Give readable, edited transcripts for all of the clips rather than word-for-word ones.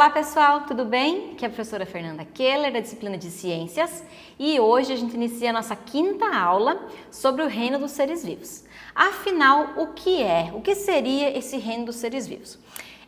Olá pessoal, tudo bem? Aqui é a professora Fernanda Keller, da disciplina de Ciências, e hoje a gente inicia a nossa quinta aula sobre o reino dos seres vivos. Afinal, o que seria esse reino dos seres vivos?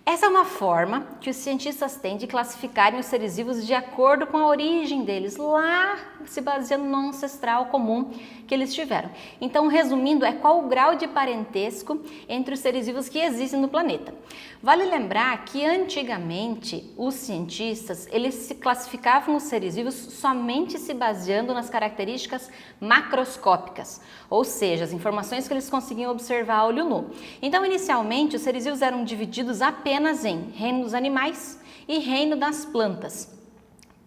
Essa é uma forma que os cientistas têm de classificarem os seres vivos de acordo com a origem deles, lá se baseando no ancestral comum que eles tiveram. Então, resumindo, é qual o grau de parentesco entre os seres vivos que existem no planeta. Vale lembrar que antigamente os cientistas, eles se classificavam os seres vivos somente se baseando nas características macroscópicas, ou seja, as informações que eles conseguiam observar a olho nu. Então, inicialmente, os seres vivos eram divididos apenas em reino dos animais e reino das plantas.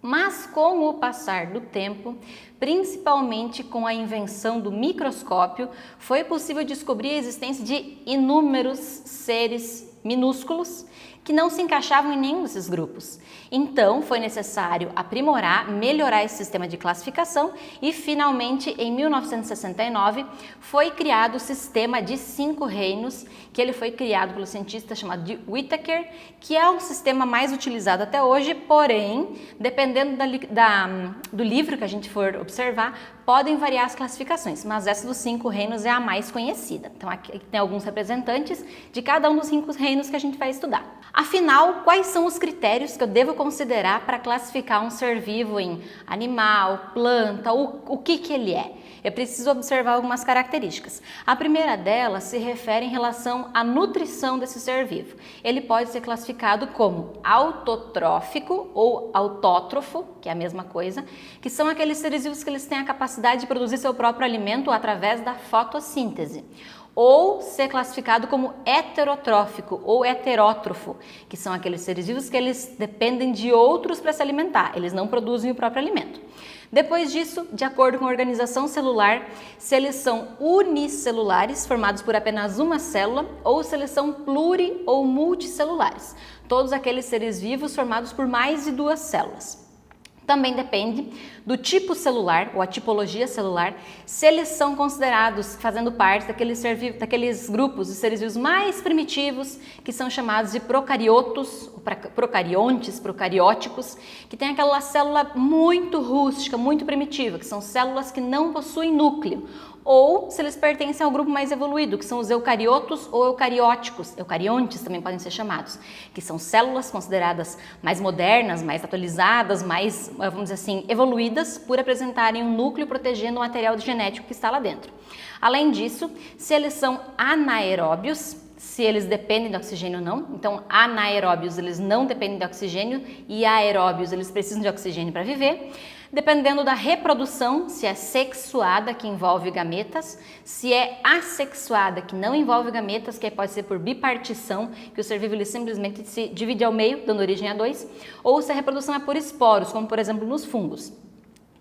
Mas com o passar do tempo, principalmente com a invenção do microscópio, foi possível descobrir a existência de inúmeros seres minúsculos que não se encaixavam em nenhum desses grupos. Então, foi necessário aprimorar, melhorar esse sistema de classificação e, finalmente, em 1969, foi criado o sistema de 5 reinos, que ele foi criado pelo cientista chamado de Whittaker, que é o sistema mais utilizado até hoje, porém, dependendo do livro que a gente for observar, podem variar as classificações, mas essa dos 5 reinos é a mais conhecida. Então, aqui tem alguns representantes de cada um dos 5 reinos que a gente vai estudar. Afinal, quais são os critérios que eu devo considerar para classificar um ser vivo em animal, planta, o que ele é? Eu preciso observar algumas características. A primeira delas se refere em relação à nutrição desse ser vivo. Ele pode ser classificado como autotrófico ou autótrofo, que é a mesma coisa, que são aqueles seres vivos que eles têm a capacidade de produzir seu próprio alimento através da fotossíntese. Ou ser classificado como heterotrófico ou heterótrofo, que são aqueles seres vivos que eles dependem de outros para se alimentar, eles não produzem o próprio alimento. Depois disso, de acordo com a organização celular, se eles são unicelulares, formados por apenas uma célula, ou se eles são pluri- ou multicelulares, todos aqueles seres vivos formados por mais de 2 células. Também depende do tipo celular ou a tipologia celular, se eles são considerados fazendo parte daqueles grupos de seres vivos mais primitivos, que são chamados de procariotos, procariontes, procarióticos, que tem aquela célula muito rústica, muito primitiva, que são células que não possuem núcleo, ou se eles pertencem ao grupo mais evoluído, que são os eucariotos ou eucarióticos, eucariontes também podem ser chamados, que são células consideradas mais modernas, mais atualizadas, mais, vamos dizer assim, evoluídas por apresentarem um núcleo protegendo o material genético que está lá dentro. Além disso, se eles são anaeróbios, se eles dependem de oxigênio ou não, então anaeróbios eles não dependem de oxigênio e aeróbios eles precisam de oxigênio para viver. Dependendo da reprodução, se é sexuada, que envolve gametas, se é assexuada, que não envolve gametas, que pode ser por bipartição, que o ser vivo ele simplesmente se divide ao meio, dando origem a 2, ou se a reprodução é por esporos, como por exemplo nos fungos.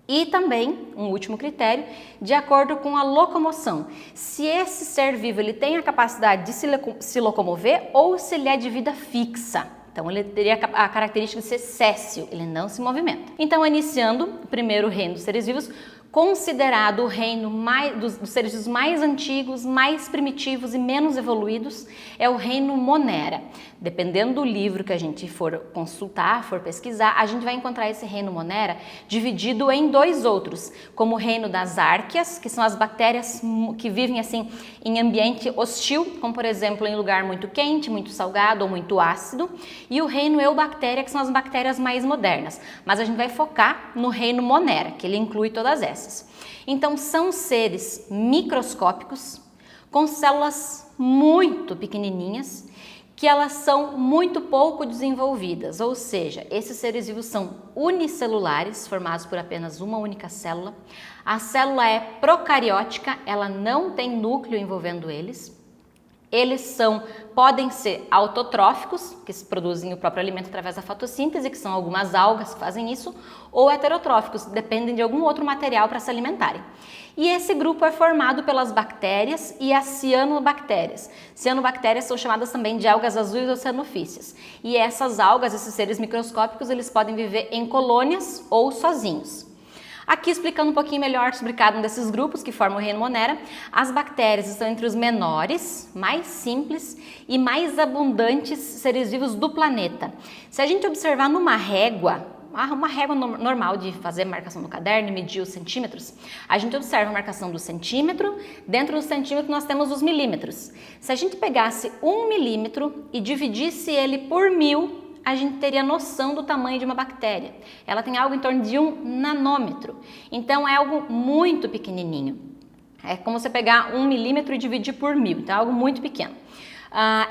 E também, um último critério, de acordo com a locomoção, se esse ser vivo ele tem a capacidade de se locomover ou se ele é de vida fixa. Então, ele teria a característica de ser séssil, ele não se movimenta. Então, iniciando o primeiro reino dos seres vivos, considerado o reino dos seres vivos mais antigos, mais primitivos e menos evoluídos, é o reino Monera. Dependendo do livro que a gente for consultar, for pesquisar, a gente vai encontrar esse reino Monera dividido em 2 outros, como o reino das árqueas, que são as bactérias que vivem assim em ambiente hostil, como por exemplo em lugar muito quente, muito salgado ou muito ácido, e o reino Eubactéria, que são as bactérias mais modernas. Mas a gente vai focar no reino Monera, que ele inclui todas essas. Então, são seres microscópicos com células muito pequenininhas que elas são muito pouco desenvolvidas, ou seja, esses seres vivos são unicelulares, formados por apenas uma única célula. A célula é procariótica, ela não tem núcleo envolvendo eles. Eles podem ser autotróficos, que produzem o próprio alimento através da fotossíntese, que são algumas algas que fazem isso, ou heterotróficos, dependem de algum outro material para se alimentarem. E esse grupo é formado pelas bactérias e as cianobactérias. Cianobactérias são chamadas também de algas azuis ou cianofíceas. E essas algas, esses seres microscópicos, eles podem viver em colônias ou sozinhos. Aqui explicando um pouquinho melhor sobre cada um desses grupos que formam o reino Monera, as bactérias estão entre os menores, mais simples e mais abundantes seres vivos do planeta. Se a gente observar numa régua, uma régua normal de fazer marcação no caderno e medir os centímetros, a gente observa a marcação do centímetro, dentro do centímetro nós temos os milímetros. Se a gente pegasse 1 milímetro e dividisse ele por 1000, a gente teria noção do tamanho de uma bactéria. Ela tem algo em torno de 1 nanômetro, então é algo muito pequenininho. É como você pegar 1 milímetro e dividir por 1000, então é algo muito pequeno.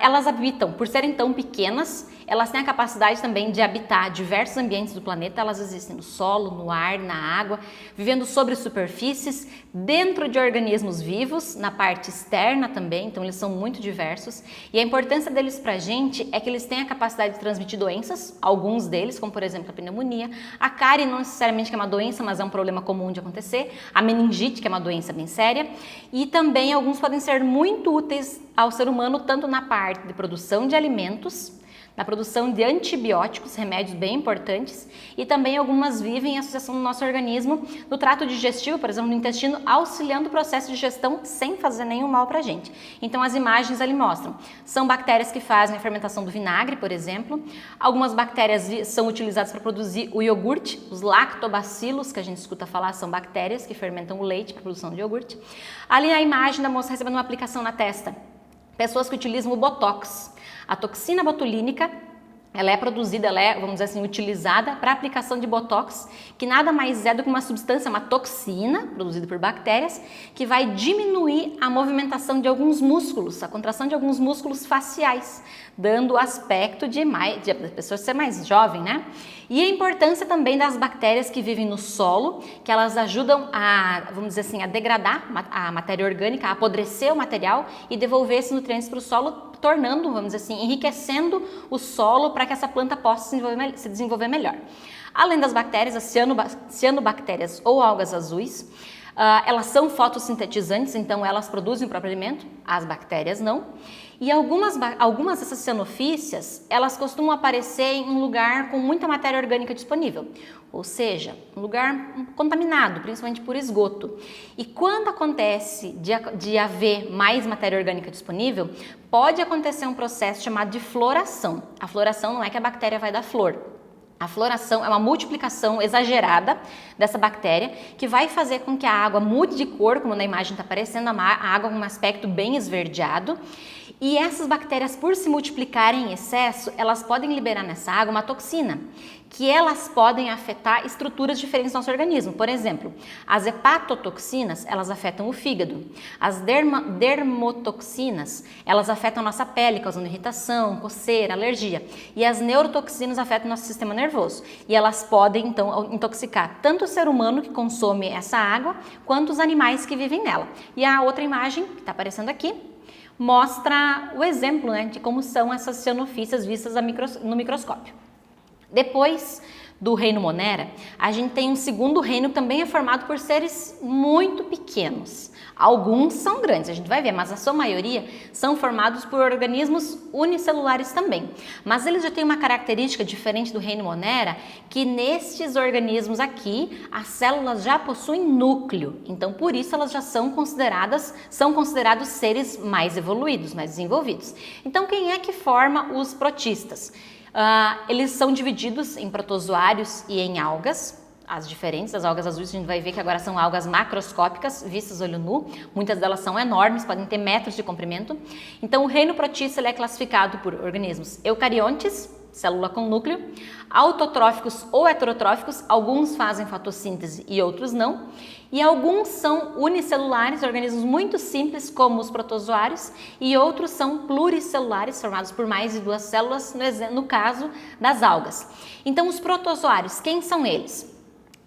Elas habitam, por serem tão pequenas, elas têm a capacidade também de habitar diversos ambientes do planeta. Elas existem no solo, no ar, na água, vivendo sobre superfícies, dentro de organismos vivos, na parte externa também, então eles são muito diversos. E a importância deles pra gente é que eles têm a capacidade de transmitir doenças, alguns deles, como por exemplo a pneumonia, a cárie não necessariamente que é uma doença, mas é um problema comum de acontecer, a meningite, que é uma doença bem séria, e também alguns podem ser muito úteis ao ser humano, tanto na parte de produção de alimentos, na produção de antibióticos, remédios bem importantes, e também algumas vivem em associação no nosso organismo, no trato digestivo, por exemplo, no intestino, auxiliando o processo de digestão sem fazer nenhum mal para a gente. Então as imagens ali mostram, são bactérias que fazem a fermentação do vinagre, por exemplo, algumas bactérias são utilizadas para produzir o iogurte, os lactobacilos, que a gente escuta falar, são bactérias que fermentam o leite para a produção de iogurte. Ali a imagem da moça recebendo uma aplicação na testa, pessoas que utilizam o Botox. A toxina botulínica, ela é produzida, vamos dizer assim, utilizada para aplicação de Botox, que nada mais é do que uma substância, uma toxina, produzida por bactérias, que vai diminuir a movimentação de alguns músculos, a contração de alguns músculos faciais, dando o aspecto de a pessoa ser mais jovem, né? E a importância também das bactérias que vivem no solo, que elas ajudam a, vamos dizer assim, a degradar a matéria orgânica, a apodrecer o material e devolver esses nutrientes para o solo, tornando, vamos dizer assim, enriquecendo o solo para que essa planta possa se desenvolver melhor. Além das bactérias, as cianobactérias ou algas azuis, elas são fotossintetizantes, então elas produzem o próprio alimento, as bactérias não. E algumas dessas cianofícias, elas costumam aparecer em um lugar com muita matéria orgânica disponível, ou seja, um lugar contaminado, principalmente por esgoto. E quando acontece de haver mais matéria orgânica disponível, pode acontecer um processo chamado de floração. A floração não é que a bactéria vai dar flor. A floração é uma multiplicação exagerada dessa bactéria que vai fazer com que a água mude de cor, como na imagem está aparecendo, a água com um aspecto bem esverdeado. E essas bactérias, por se multiplicarem em excesso, elas podem liberar nessa água uma toxina, que elas podem afetar estruturas diferentes do nosso organismo. Por exemplo, as hepatotoxinas, elas afetam o fígado. As dermotoxinas, elas afetam a nossa pele, causando irritação, coceira, alergia. E as neurotoxinas afetam o nosso sistema nervoso. E elas podem, então, intoxicar tanto o ser humano que consome essa água, quanto os animais que vivem nela. E a outra imagem, que está aparecendo aqui, mostra o exemplo, né, de como são essas cianofícias vistas no microscópio. Depois do reino Monera, a gente tem um segundo reino que também é formado por seres muito pequenos. Alguns são grandes, a gente vai ver, mas a sua maioria são formados por organismos unicelulares também. Mas eles já têm uma característica diferente do reino Monera, que nestes organismos aqui, as células já possuem núcleo. Então, por isso, elas já são considerados seres mais evoluídos, mais desenvolvidos. Então, quem é que forma os protistas? Eles são divididos em protozoários e em algas. As diferentes, as algas azuis, a gente vai ver que agora são algas macroscópicas, vistas olho nu. Muitas delas são enormes, podem ter metros de comprimento. Então, o reino protista ele é classificado por organismos eucariontes, célula com núcleo, autotróficos ou heterotróficos, alguns fazem fotossíntese e outros não. E alguns são unicelulares, organismos muito simples, como os protozoários, e outros são pluricelulares, formados por mais de 2 células, no caso das algas. Então, os protozoários, quem são eles?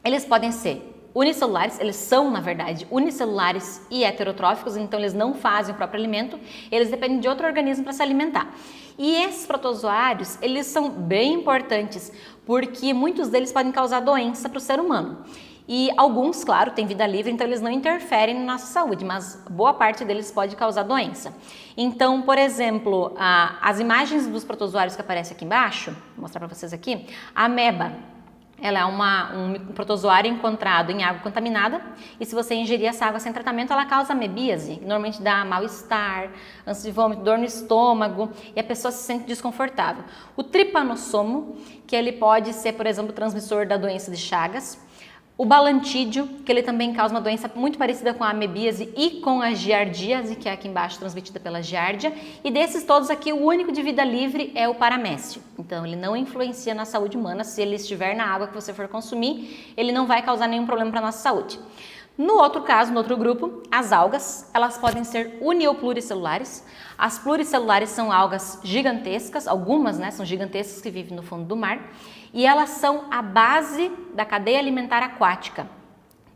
Eles podem ser unicelulares, eles são, na verdade, unicelulares e heterotróficos, então eles não fazem o próprio alimento, eles dependem de outro organismo para se alimentar. E esses protozoários, eles são bem importantes, porque muitos deles podem causar doença para o ser humano. E alguns, claro, têm vida livre, então eles não interferem na nossa saúde, mas boa parte deles pode causar doença. Então, por exemplo, as imagens dos protozoários que aparecem aqui embaixo, vou mostrar para vocês aqui, a ameba. Ela é um protozoário encontrado em água contaminada e se você ingerir essa água sem tratamento, ela causa amebíase, que normalmente dá mal-estar, ânsia de vômito, dor no estômago e a pessoa se sente desconfortável. O tripanossomo, que ele pode ser, por exemplo, transmissor da doença de Chagas. O balantídeo, que ele também causa uma doença muito parecida com a amebíase e com a giardíase, que é aqui embaixo transmitida pela giardia. E desses todos aqui, o único de vida livre é o paramécio. Então, ele não influencia na saúde humana. Se ele estiver na água que você for consumir, ele não vai causar nenhum problema para a nossa saúde. No outro caso, no outro grupo, as algas, elas podem ser uni ou pluricelulares. As pluricelulares são algas gigantescas, algumas, né, são gigantescas que vivem no fundo do mar. E elas são a base da cadeia alimentar aquática,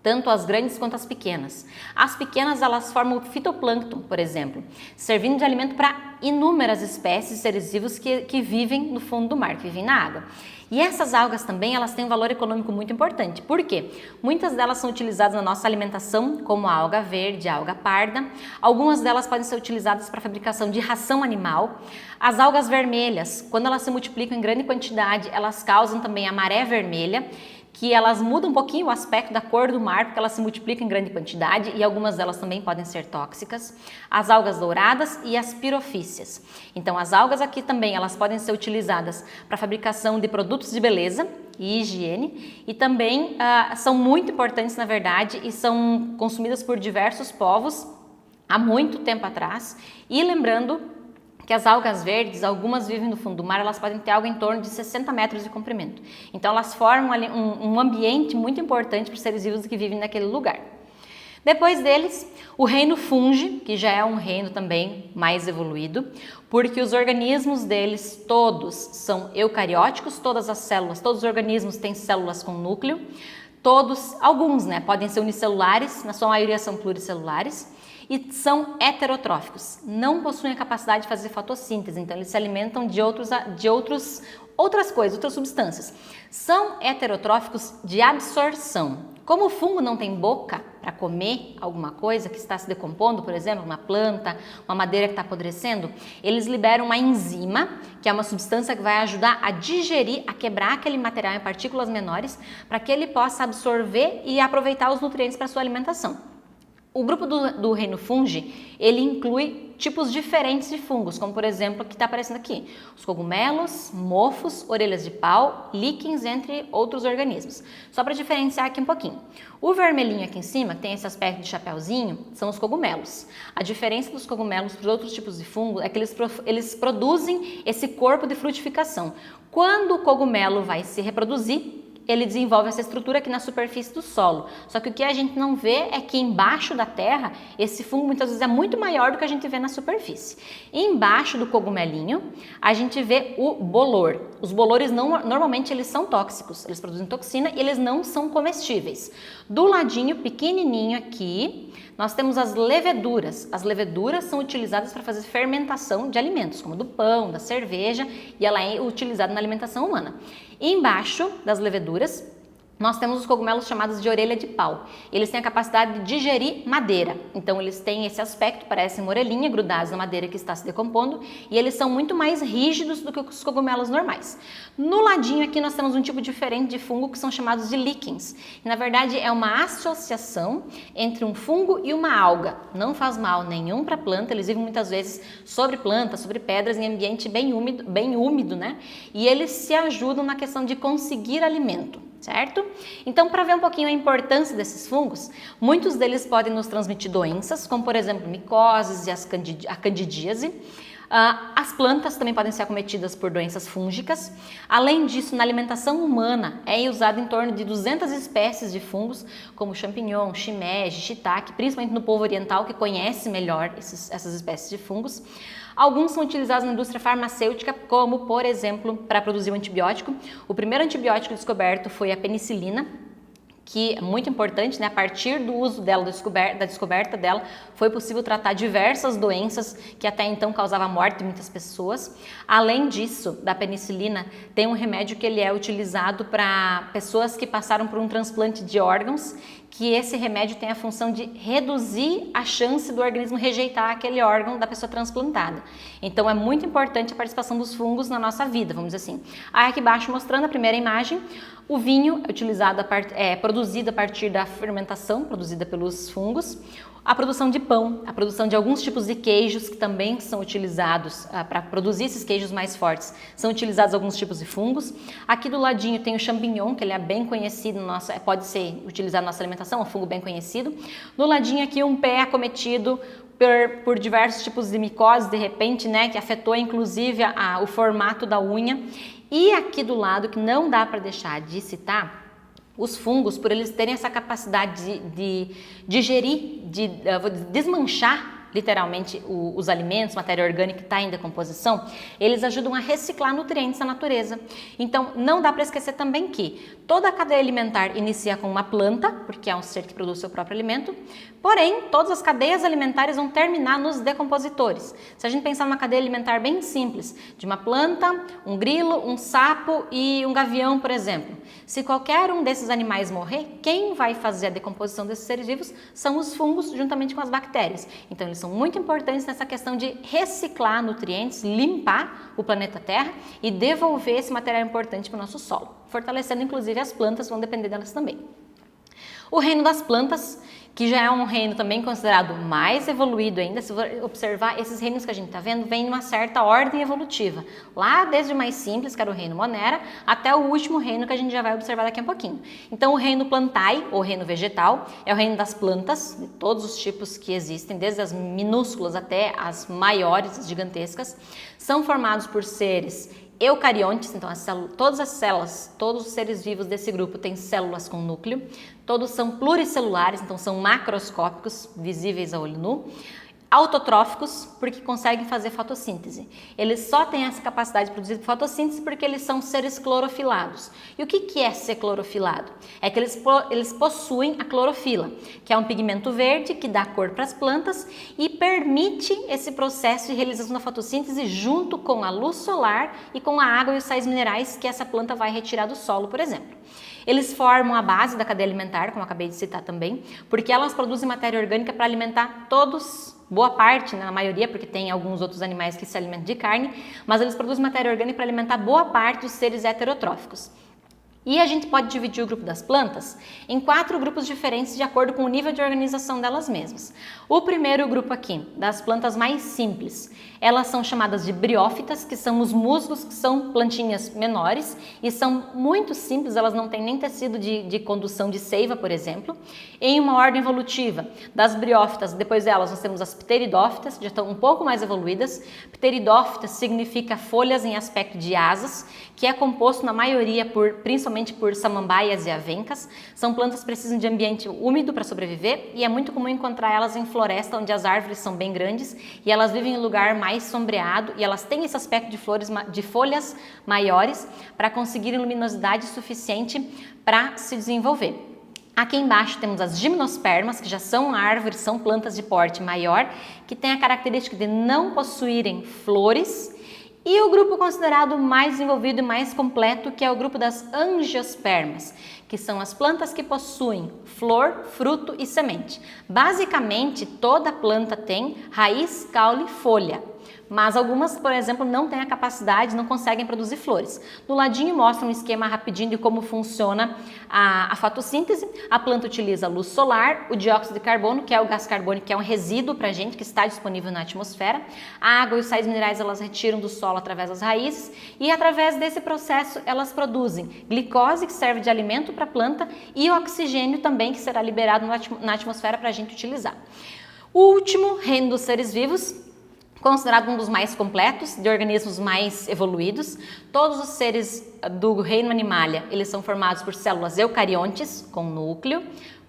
tanto as grandes quanto as pequenas. As pequenas, elas formam o fitoplâncton, por exemplo, servindo de alimento para inúmeras espécies de seres vivos que vivem no fundo do mar, que vivem na água. E essas algas também, elas têm um valor econômico muito importante. Por quê? Muitas delas são utilizadas na nossa alimentação, como a alga verde, a alga parda. Algumas delas podem ser utilizadas para a fabricação de ração animal. As algas vermelhas, quando elas se multiplicam em grande quantidade, elas causam também a maré vermelha, que elas mudam um pouquinho o aspecto da cor do mar, porque elas se multiplicam em grande quantidade e algumas delas também podem ser tóxicas. As algas douradas e as pirofícias. Então, as algas aqui também, elas podem ser utilizadas para a fabricação de produtos de beleza e higiene e também são muito importantes, na verdade, e são consumidas por diversos povos há muito tempo atrás. E lembrando que as algas verdes, algumas vivem no fundo do mar, elas podem ter algo em torno de 60 metros de comprimento. Então elas formam ali um ambiente muito importante para os seres vivos que vivem naquele lugar. Depois deles, o reino fungi, que já é um reino também mais evoluído, porque os organismos deles todos são eucarióticos, todas as células, todos os organismos têm células com núcleo, alguns, né, podem ser unicelulares, na sua maioria são pluricelulares, e são heterotróficos, não possuem a capacidade de fazer fotossíntese, então eles se alimentam de outras coisas, outras substâncias. São heterotróficos de absorção. Como o fungo não tem boca para comer alguma coisa que está se decompondo, por exemplo, uma planta, uma madeira que está apodrecendo, eles liberam uma enzima, que é uma substância que vai ajudar a digerir, a quebrar aquele material em partículas menores, para que ele possa absorver e aproveitar os nutrientes para sua alimentação. O grupo do reino fungi, ele inclui tipos diferentes de fungos, como por exemplo o que está aparecendo aqui, os cogumelos, mofos, orelhas de pau, líquens, entre outros organismos. Só para diferenciar aqui um pouquinho. O vermelhinho aqui em cima, que tem esse aspecto de chapéuzinho, são os cogumelos. A diferença dos cogumelos para outros tipos de fungo é que eles produzem esse corpo de frutificação. Quando o cogumelo vai se reproduzir, ele desenvolve essa estrutura aqui na superfície do solo. Só que o que a gente não vê é que embaixo da terra, esse fungo muitas vezes é muito maior do que a gente vê na superfície. Embaixo do cogumelinho, a gente vê o bolor. Os bolores normalmente eles são tóxicos, eles produzem toxina e eles não são comestíveis. Do ladinho pequenininho aqui, nós temos as leveduras. As leveduras são utilizadas para fazer fermentação de alimentos, como do pão, da cerveja, e ela é utilizada na alimentação humana. Embaixo das leveduras, nós temos os cogumelos chamados de orelha de pau. Eles têm a capacidade de digerir madeira. Então, eles têm esse aspecto, parecem uma orelhinha grudados na madeira que está se decompondo, e eles são muito mais rígidos do que os cogumelos normais. No ladinho aqui, nós temos um tipo diferente de fungo que são chamados de líquens. E, na verdade, é uma associação entre um fungo e uma alga. Não faz mal nenhum para a planta, eles vivem muitas vezes sobre plantas, sobre pedras, em ambiente bem úmido, né? E eles se ajudam na questão de conseguir alimento. Certo? Então, para ver um pouquinho a importância desses fungos, muitos deles podem nos transmitir doenças, como por exemplo micoses e a candidíase. As plantas também podem ser acometidas por doenças fúngicas. Além disso, na alimentação humana é usado em torno de 200 espécies de fungos, como champignon, shimeji, shiitake, principalmente no povo oriental que conhece melhor essas espécies de fungos. Alguns são utilizados na indústria farmacêutica, como, por exemplo, para produzir um antibiótico. O primeiro antibiótico descoberto foi a penicilina, que é muito importante, né? A partir do uso dela, da descoberta dela, foi possível tratar diversas doenças que até então causavam a morte de muitas pessoas. Além disso, da penicilina, tem um remédio que ele é utilizado para pessoas que passaram por um transplante de órgãos, que esse remédio tem a função de reduzir a chance do organismo rejeitar aquele órgão da pessoa transplantada. Então é muito importante a participação dos fungos na nossa vida, vamos dizer assim. Aí aqui embaixo mostrando a primeira imagem, o vinho utilizado produzido a partir da fermentação produzida pelos fungos, a produção de pão, a produção de alguns tipos de queijos que também são utilizados para produzir esses queijos mais fortes, são utilizados alguns tipos de fungos. Aqui do ladinho tem o champignon, que ele é bem conhecido, pode ser utilizado na nossa alimentação, é um fungo bem conhecido. No ladinho aqui um pé acometido por diversos tipos de micoses, de repente, né, que afetou inclusive o formato da unha. E aqui do lado, que não dá para deixar de citar, os fungos, por eles terem essa capacidade de digerir, de desmanchar literalmente os alimentos, matéria orgânica que está em decomposição, eles ajudam a reciclar nutrientes na natureza. Então, não dá para esquecer também que toda a cadeia alimentar inicia com uma planta, porque é um ser que produz seu próprio alimento, porém, todas as cadeias alimentares vão terminar nos decompositores. Se a gente pensar numa cadeia alimentar bem simples, de uma planta, um grilo, um sapo e um gavião, por exemplo, se qualquer um desses animais morrer, quem vai fazer a decomposição desses seres vivos são os fungos juntamente com as bactérias. Então, eles são muito importantes nessa questão de reciclar nutrientes, limpar o planeta Terra e devolver esse material importante para o nosso solo, fortalecendo inclusive as plantas, vão depender delas também. O reino das plantas, que já é um reino também considerado mais evoluído ainda, se você observar, esses reinos que a gente está vendo, vem numa certa ordem evolutiva, lá desde o mais simples, que era o reino Monera, até o último reino que a gente já vai observar daqui a pouquinho. Então o reino Plantae, ou reino vegetal, é o reino das plantas, de todos os tipos que existem, desde as minúsculas até as maiores, as gigantescas, são formados por seres eucariontes, então todas as células, todos os seres vivos desse grupo têm células com núcleo, todos são pluricelulares, então são macroscópicos, visíveis a olho nu, autotróficos, porque conseguem fazer fotossíntese. Eles só têm essa capacidade de produzir fotossíntese porque eles são seres clorofilados. E o que é ser clorofilado? É que eles possuem a clorofila, que é um pigmento verde que dá cor para as plantas e permite esse processo de realização da fotossíntese junto com a luz solar e com a água e os sais minerais que essa planta vai retirar do solo, por exemplo. Eles formam a base da cadeia alimentar, como eu acabei de citar também, porque elas produzem matéria orgânica para alimentar todos, boa parte, né, na maioria, porque tem alguns outros animais que se alimentam de carne, mas eles produzem matéria orgânica para alimentar boa parte dos seres heterotróficos. E a gente pode dividir o grupo das plantas em 4 grupos diferentes de acordo com o nível de organização delas mesmas. O primeiro grupo aqui, das plantas mais simples, elas são chamadas de briófitas, que são os musgos, que são plantinhas menores e são muito simples, elas não têm nem tecido de condução de seiva, por exemplo. Em uma ordem evolutiva das briófitas, depois delas nós temos as pteridófitas, que já estão um pouco mais evoluídas. Pteridófitas significa folhas em aspecto de asas, que é composto na maioria principalmente por samambaias e avencas. São plantas que precisam de ambiente úmido para sobreviver e é muito comum encontrar elas em floresta, onde as árvores são bem grandes e elas vivem em lugar mais sombreado e elas têm esse aspecto de folhas maiores para conseguirem luminosidade suficiente para se desenvolver. Aqui embaixo temos as gimnospermas, que já são árvores, são plantas de porte maior, que têm a característica de não possuírem flores. E o grupo considerado mais desenvolvido e mais completo, que é o grupo das angiospermas, que são as plantas que possuem flor, fruto e semente. Basicamente, toda planta tem raiz, caule e folha, mas algumas, por exemplo, não têm a capacidade, não conseguem produzir flores. No ladinho mostra um esquema rapidinho de como funciona a fotossíntese. A planta utiliza a luz solar, o dióxido de carbono, que é o gás carbônico, que é um resíduo para a gente, que está disponível na atmosfera. A água e os sais minerais elas retiram do solo através das raízes e através desse processo elas produzem glicose, que serve de alimento para a planta, e oxigênio também, que será liberado na atmosfera para a gente utilizar. O último reino dos seres vivos, considerado um dos mais completos, de organismos mais evoluídos. Todos os seres do reino Animalia, eles são formados por células eucariontes, com núcleo,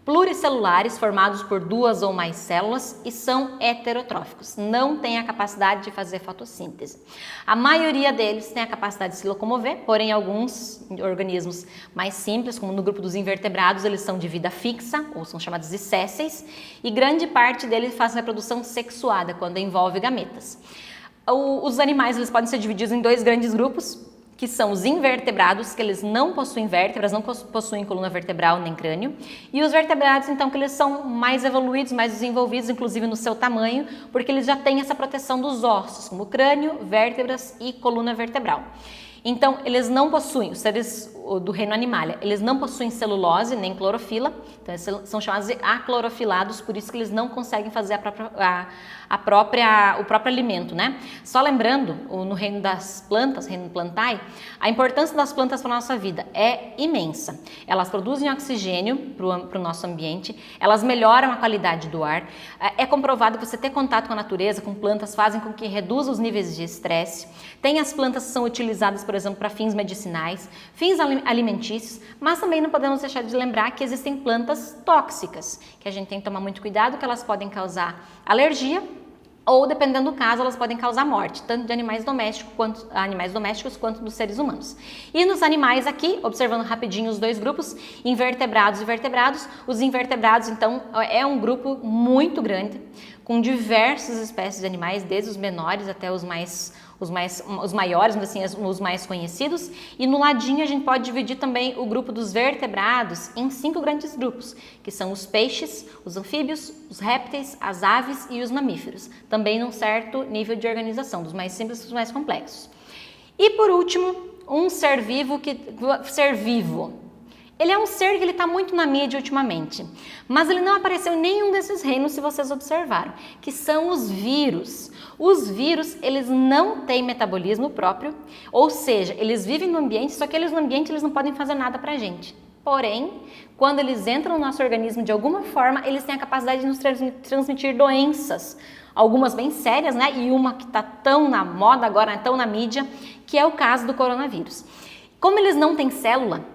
pluricelulares, formados por 2 ou mais células, e são heterotróficos, não têm a capacidade de fazer fotossíntese. A maioria deles tem a capacidade de se locomover, porém alguns organismos mais simples, como no grupo dos invertebrados, eles são de vida fixa, ou são chamados de sésseis, e grande parte deles faz reprodução sexuada, quando envolve gametas. Os animais eles podem ser divididos em 2 grandes grupos. que são os invertebrados, que eles não possuem vértebras, não possuem coluna vertebral nem crânio, e os vertebrados, então, que eles são mais evoluídos, mais desenvolvidos, inclusive no seu tamanho, porque eles já têm essa proteção dos ossos, como crânio, vértebras e coluna vertebral. Então, eles não possuem, os seres do reino animalia, eles não possuem celulose nem clorofila, então eles são chamados de aclorofilados, por isso que eles não conseguem fazer o próprio alimento, né? Só lembrando, no reino das plantas, reino plantae, a importância das plantas para a nossa vida é imensa. Elas produzem oxigênio para o nosso ambiente, elas melhoram a qualidade do ar. É comprovado que você ter contato com a natureza, com plantas, fazem com que reduza os níveis de estresse. Tem as plantas que são utilizadas, por exemplo, para fins medicinais, fins alimentícios, mas também não podemos deixar de lembrar que existem plantas tóxicas, que a gente tem que tomar muito cuidado, que elas podem causar alergia ou, dependendo do caso, elas podem causar morte, tanto de animais domésticos quanto dos seres humanos. E nos animais aqui, observando rapidinho os dois grupos, invertebrados e vertebrados, os invertebrados, então, é um grupo muito grande, com diversas espécies de animais, desde os menores até os maiores, assim, os mais conhecidos. E no ladinho a gente pode dividir também o grupo dos vertebrados em 5 grandes grupos, que são os peixes, os anfíbios, os répteis, as aves e os mamíferos, também num certo nível de organização, dos mais simples para os mais complexos. E por último, um ser vivo. Ele é um ser que está muito na mídia ultimamente, mas ele não apareceu em nenhum desses reinos, se vocês observaram, que são os vírus. Os vírus, eles não têm metabolismo próprio, ou seja, eles vivem no ambiente, só que eles no ambiente eles não podem fazer nada pra gente. Porém, quando eles entram no nosso organismo de alguma forma, eles têm a capacidade de nos transmitir doenças, algumas bem sérias, né? E uma que está tão na moda agora, tão na mídia, que é o caso do coronavírus. Como eles não têm célula,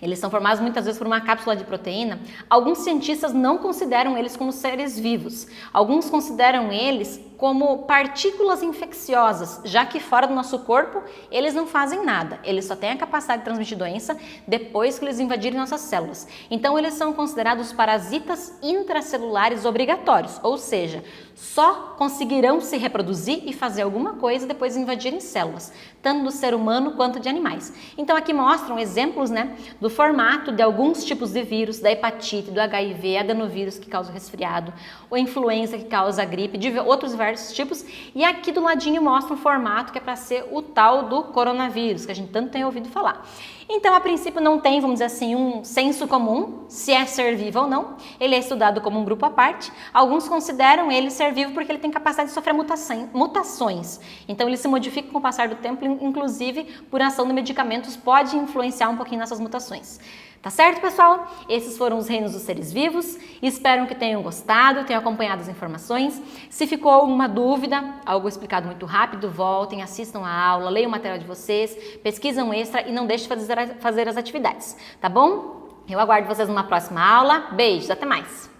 eles são formados muitas vezes por uma cápsula de proteína, alguns cientistas não consideram eles como seres vivos. Alguns consideram eles como partículas infecciosas, já que fora do nosso corpo eles não fazem nada. Eles só têm a capacidade de transmitir doença depois que eles invadirem nossas células. Então eles são considerados parasitas intracelulares obrigatórios, ou seja, só conseguirão se reproduzir e fazer alguma coisa depois de invadirem células, tanto do ser humano quanto de animais. Então aqui mostram exemplos, né, do formato de alguns tipos de vírus, da hepatite, do HIV, adenovírus que causa o resfriado, ou influenza que causa a gripe, de outros diversos tipos, e aqui do ladinho mostra um formato que é para ser o tal do coronavírus, que a gente tanto tem ouvido falar. Então, a princípio não tem, vamos dizer assim, um senso comum, se é ser vivo ou não. Ele é estudado como um grupo à parte. Alguns consideram ele ser vivo porque ele tem capacidade de sofrer mutações. Então, ele se modifica com o passar do tempo, inclusive por ação de medicamentos, pode influenciar um pouquinho nessas mutações. Tá certo, pessoal? Esses foram os reinos dos seres vivos. Espero que tenham gostado, tenham acompanhado as informações. Se ficou alguma dúvida, algo explicado muito rápido, voltem, assistam a aula, leiam o material de vocês, pesquisam extra e não deixem de fazer as atividades, tá bom? Eu aguardo vocês numa próxima aula. Beijos, até mais!